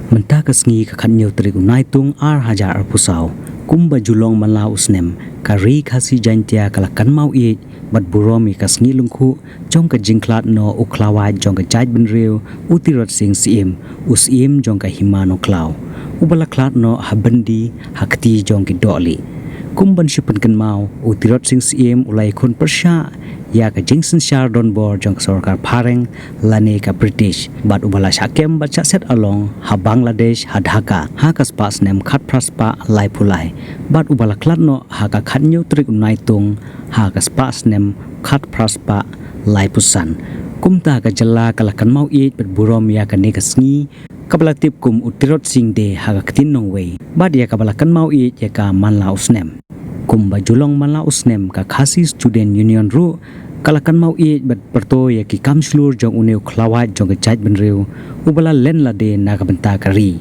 Mentah kesngi kakatnya terik unaitung hajar pusau. Kumba julong mala usnem. Kari kasi jantia kalakan mau i. Bat buromi kasngi lungku. Jong ka jingklat no uklawai jong ka jaj benriu. Utirot sing siem. Usim jong ka himano klaw. Ubala klat no habendi hakti jong ki doli. Kumban sipan kan mau. Utirot sing siem ulai kun persya. Ya ka jingsen syar don bor jong sorkar pareng lane ka British bat ubala syakem bat set along ha Bangladesh ha Dhaka ha kas pas nem khat praspa lai pulai bat ubala klatno ha ka khatnyo trik unaitung ha kas pas nem khat praspa lai pusan kumta ka jala kalakan mau i bat burom ya ka ne kasngi kabala tip kum utirot sing de ha ka tin nong wei bat ya kabala kan mau i ya ka manla usnem kumba julong mala usnem ka khasi student union ru kalakan mau i bat perto ya ki kamslur jong uneu klawat jong jaj benriu ubala len la de na ka benta kari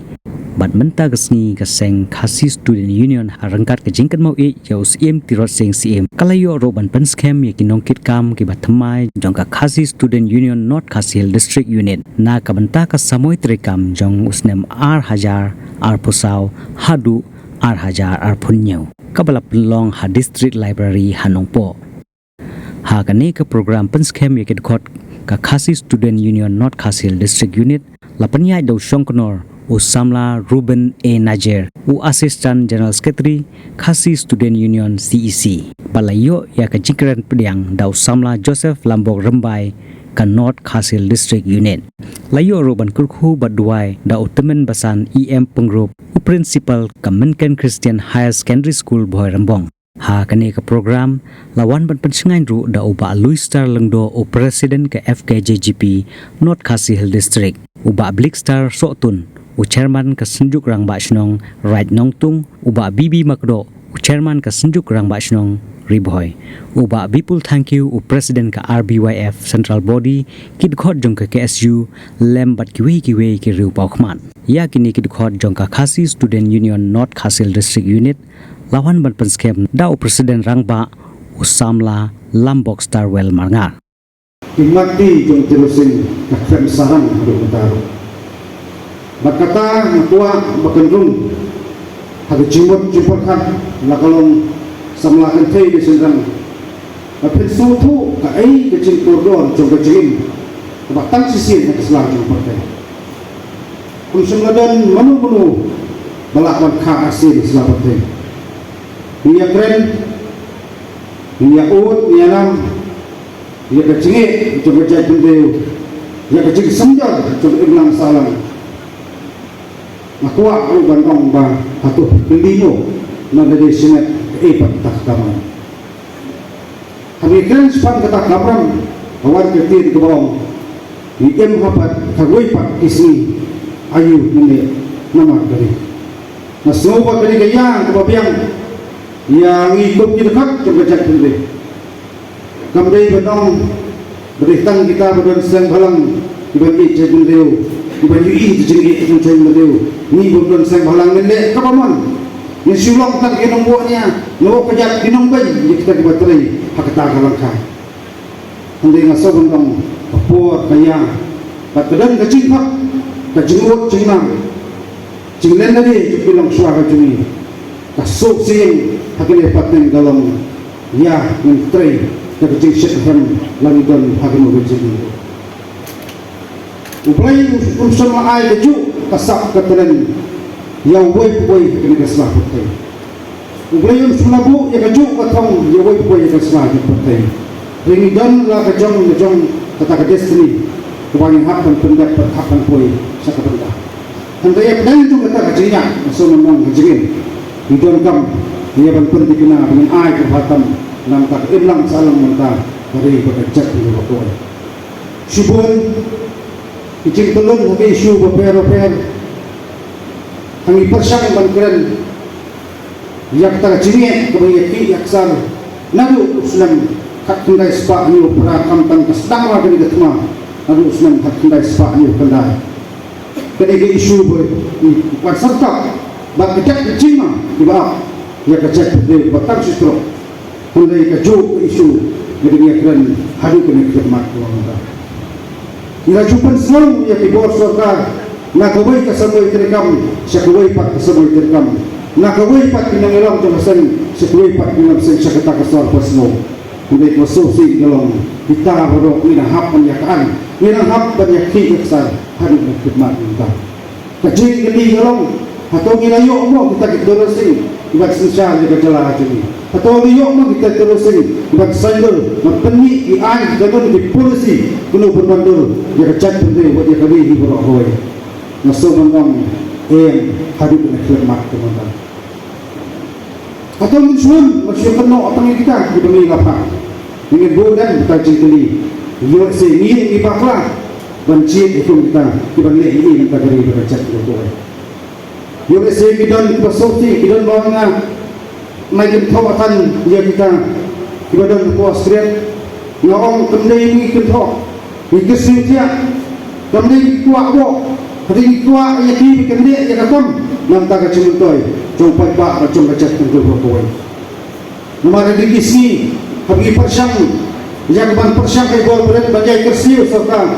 bat menta gasni ka seng khasi student union harangkat ka jingkan mau i ya usim tirot seng sim kalayo ro ban pen scam ya ki nongkit kam ki bat thamai jong ka khasi student union not khasil district unit na ka benta ka samoi trikam jong usnem hajar pusau hadu hajar punyau kabala pelong ha district library hanongpo ha kane ka program penskem yakit khot ka khasi student union not khasil district unit lapanya do shongknor usamla Ruben A Najer u assistant general secretary khasi student union CEC balayo ya ka jikran pediang da usamla Joseph Lambok Rembai ka not khasil district unit layo Ruben kurkhu badwai da utamen basan EM pengrup u principal ka Menken Christian Higher Secondary School Boy Rambong ha kane ka program lawan ban pensengai ru da uba Louis Star lengdo o president ka FKJGP not khasil district uba Blik Star Sotun u chairman ka senjuk rang ba snong right nongtung uba BB Makdo u chairman ka senjuk rang ba snong Riboy uba Bipul thank you u president ka RBYF central body kid khot jong ka KSU lembat kiwe ki riu pau khman ya kini kid khot jong ka khasi student union not khasil district unit lawan ban penskem da u president rangba usamla Lambok Starwell Marngar kimati jong terusing ka fem sarang do betaro bakata nakua bakendrung hadu jimot kan lakalong samlakan tei di senrang apin sutu ka ai ke cing kordon jong ka jing batang sisi na keselang jong partai kun semladan manu balakwan ka asin selang partai dia keren dia ut dia nam dia ka jingi jong ka jai bendeu dia ka jing semjar jong iblang salang nakua au bantong ba hatu bendino na dari sinet ipat takkaman kami kan sepan kata kabram awan ketir ke bawang di em hapat kagoi pak kisni ayu nene nama dari na semua dari gayang kebabiang yang ikut di dekat kebajak sendiri kami benong beritan kita berdua sedang balang dibagi jadun deu dibagi jengi jadun deu ni berdua sedang balang nene kapaman ni sulong tak ginong buahnya no pejat ginong bay kita dibateri hakata kalangka hindi nga sobong tong kapur kaya patadang kacingpak kajingot cingnang cinglen na di bilang suara cumi kasuk sing hakile pateng dalam ya menteri kacing syekhan langdon hakim berjini uplay unsur maay keju kasak katelen yang boy kena keselah partai. Ublayon sulabu yang kejuk katong yang boy yang keselah di partai. Ringidan lah kejong kata destiny kebanyakan hak dan pendapat hak dan boy saka benda. Anda yang dan itu kata kejinya so memang kejingin. Hidon kam dia penting dikena dengan ai kerhatam nam tak iblang salam mentah dari bekerja di boy. Subun icing telun lagi isu beper kami persang bangkren yak tara jini kebayaki yaksar nadu uslam hak kendai sepak ni perakam tan kesedang lah kini ketma nadu uslam hak kendai sepak ni kendai kini isu berserta bak kejak kecima di bawah ya kejak di batang sistro kendai kejuk isu jadi yakran hadu kini ketma ila jupan selalu ya di bawah sorkar nakaway ka sa boy trikam siya kaway pat ka sa boy trikam nakaway pat kinangilang tumasan siya kaway pat kinangilang siya katakasar pasno hindi ko susi galong kita bro minahap panyakaan minahap panyakik sa hanip ng khidmat kita kajing gani galong atau gilayo mo kita kiturusin ibag sosial di kajala hati atau gilayo mo kita turusin ibag sandal mapeni ian ganon di polisi kuno berbandur ya kacat penting buat ya kali di bawah naso mangam hadip na khidmat teman-teman atau musuhan masih penuh apa kita di pemilih apa dengan budan kita cintili yo se ni ibakla banci itu kita dibalik ini kita beri berkat itu yo se bidon pasoti bidon bawanga makin thawatan ya kita bidon postret ngong kemdei ni kenthok ikisitia kemdei kuak bo hari kuak ya ki kemdei ya kakam nam ta ka chuntoy jong pa jong bachat tengku boy nomor dikisi habis persyang yang ban persyang kay gol berat bajai kersiu serta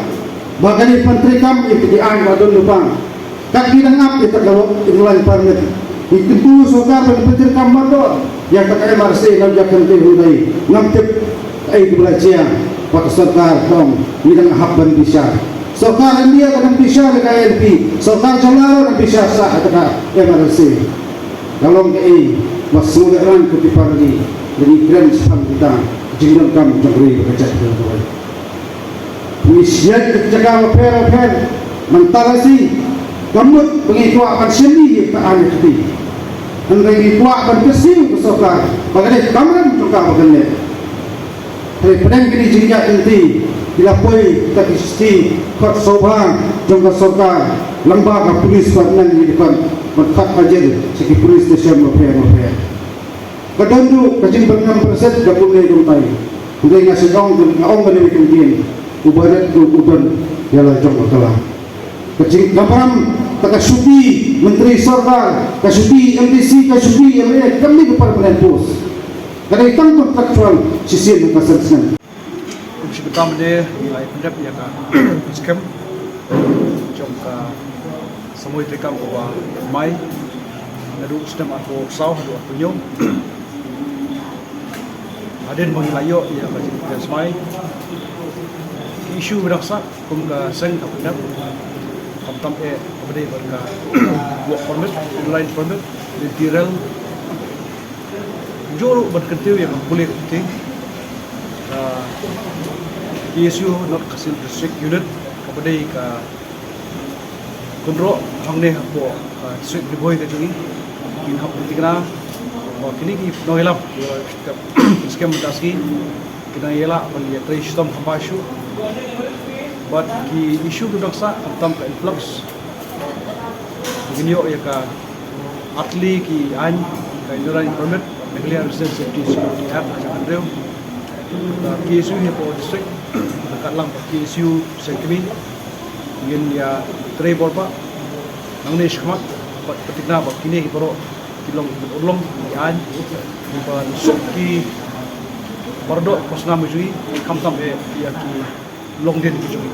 bagani pentrikam itu dian wadon lubang tak dinangap itu kalau inlan parnet itu soka pentrikam mador yang tak ay marse na jakan te hulay ngamtip ay belajar pak serta tom minang habban bisa soka dia kadang bisa ke KLP soka jalaro bisa sa ataka MRC kalau ke masudaran kutiparli dari grand sam kita jinggam kam jangri bekerja dengan misiat jaga per mentarasi kamut pengikut akan sendiri tak ada seperti pengikut akan kesiu kesoka bagaimana kameran juga bagaimana dari pedang kini jika inti dilapoi kita kisi kot sobang jangka soka lembaga polis warna di depan berkat hajar segi polis stesen mafer kadang kajing berngam perset gabung dari rumpai udah ngasih ong bani kemudian ubarat tu udon ialah jong kalah kajing kampram takasuti menteri sarkar kasuti MDC kasuti MLA kami kepada permanent post kadang itang kontraktual sisi mengkasan si pertama dia nilai pendap ya ka scam jong ka semua trikam ko mai nadu sistem aku sau hadu aku nyom aden mengilayo ya bagi semai isu beraksa kum ka seng ka pendap kam abade berka work permit line permit literal joro berkentiu yang boleh penting isu not kasil district unit kabade ka kunro hangne hapo district diboy ka jingi in hap tingna kini ki noelap scam taski kina yela bal ya trai sistem khambashu but ki issue dudaksa antam ka influx ginyo ya ka atli ki an ka indra permit declare resident safety security act ka andreu ki issue he po district dekat lang ki issue sekmi ngin ya trai borba nangne shkmat patikna ba kini ki poro kilong ulong yan ba sukki bardo posna mujui kamtam ya ki long den mujui